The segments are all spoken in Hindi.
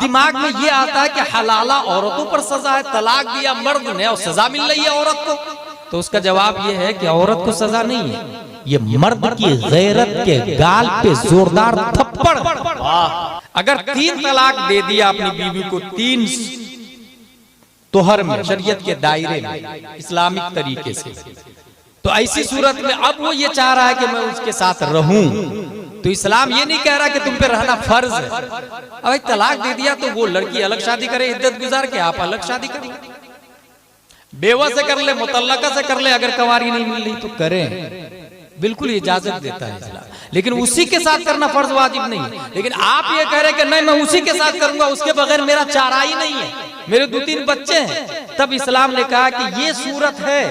दिमाग में ये आता है कि हलाला औरतों पर सजा है, तलाक दिया मर्द ने और सजा मिल रही है औरत को, तो उसका जवाब ये है कि औरत को सजा नहीं है, ये मर्द की गैरत के गाल पे जोरदार थप्पड़। अगर 3 तलाक दे दिया अपनी बीवी को 3 तोहर में, शरीयत के दायरे में, इस्लामिक तरीके से, तो ऐसी सूरत में अब वो ये चाह रहा है कि मैं उसके साथ रहूं, तो इस्लाम ये नहीं कह रहा कि तुम पे रहना फर्ज है। अब तलाक दे दिया तो वो लड़की अलग शादी करे, इद्दत गुजार के आप अलग शादी कर ले, बेवा से कर ले, मुतल्लका से कर ले, अगर कंवारी नहीं मिल रही तो करें, बिल्कुल इजाजत देता है इस्लाम। लेकिन उसी के साथ करना फर्ज वाजिब नहीं है। लेकिन आप ये कह रहे हैं कि नहीं मैं उसी के साथ करूंगा, उसके बगैर मेरा चारा ही नहीं है, मेरे 2-3 बच्चे हैं, तब इस्लाम ने कहा कि ये सूरत है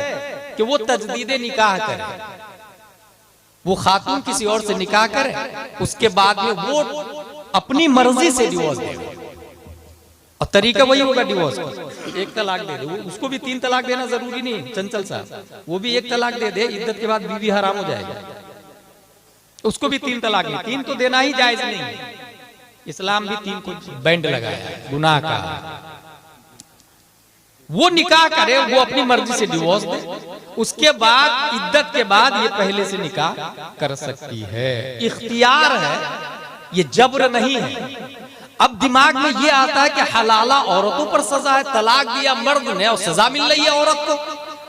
कि वो तजदीद निकाह करे, वो खातून किसी और से निकाह करे, उसके बाद में वो अपनी मर्जी से डिवोर्स दे, और तरीका वही होगा डिवोर्स का, 1 तलाक दे दे, उसको भी 3 तलाक देना जरूरी नहीं। चंचल साहब, वो भी 1 तलाक दे दे, इद्दत के बाद बीवी हराम हो जाएगा, उसको भी 3 तलाक नहीं, 3 तो देना ही जायज नहीं है। इस्लाम भी 3 को बैंड लगाया है गुनाह का। वो निकाह करे, वो अपनी मर्जी से डिवोर्स दे, उसके बाद इद्दत के बाद ये पहले से निकाह कर सकती है, इख्तियार है, ये जबर नहीं है। अब दिमाग में ये आता है कि हलाला औरतों पर सजा है, तलाक दिया मर्द ने और सजा मिल रही है औरत को,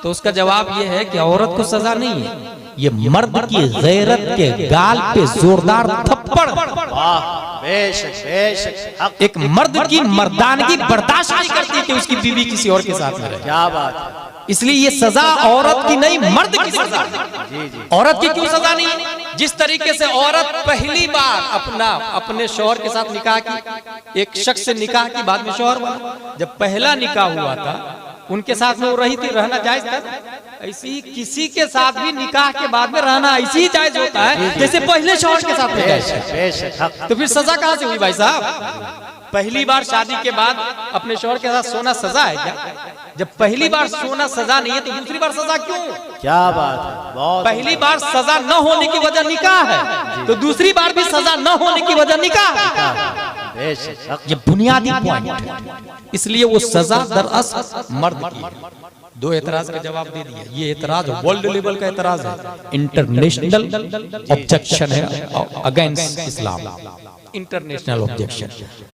तो उसका जवाब ये है कि औरत को सजा नहीं है, ये मर्द की गैरत के गाल पे जोरदार थप्पड़। एक मर्द की मर्दानगी बर्दाश्त नहीं करती कि उसकी बीवी किसी और के साथ रहे। क्या बात है, इसलिए ये सजा औरत की नहीं, मर्द की सजा। औरत की क्यों सजा नहीं? जिस तरीके से औरत पहली बार अपने शौहर के साथ निकाह की, एक शख्स से निकाह की, बाद में शौहर बना, जब पहला निकाह हुआ था उनके साथ में वो रही थी, रहना जायज था। ऐसे ही किसी के साथ भी निकाह के बाद में रहना ऐसे ही जायज होता है जैसे पहले शौहर के साथ जायज। तो फिर सजा कहां से हुई भाई साहब? पहली बार शादी के बाद अपने शौहर के साथ सोना सजा है क्या? जब पहली बार सोना सजा नहीं है तो दूसरी बार सजा क्यों? क्या बात है, पहली बार सजा न होने की वजह निकाह है, तो दूसरी बार भी सजा न होने की वजह निकाह है। ये बुनियादी पॉइंट है, इसलिए वो सजा दरअसल मर्द की है। 2 एतराज का जवाब दे दिया। ये एतराज वर्ल्ड लेवल का एतराज है, इंटरनेशनल ऑब्जेक्शन है अगेंस्ट इस्लाम, इंटरनेशनल ऑब्जेक्शन।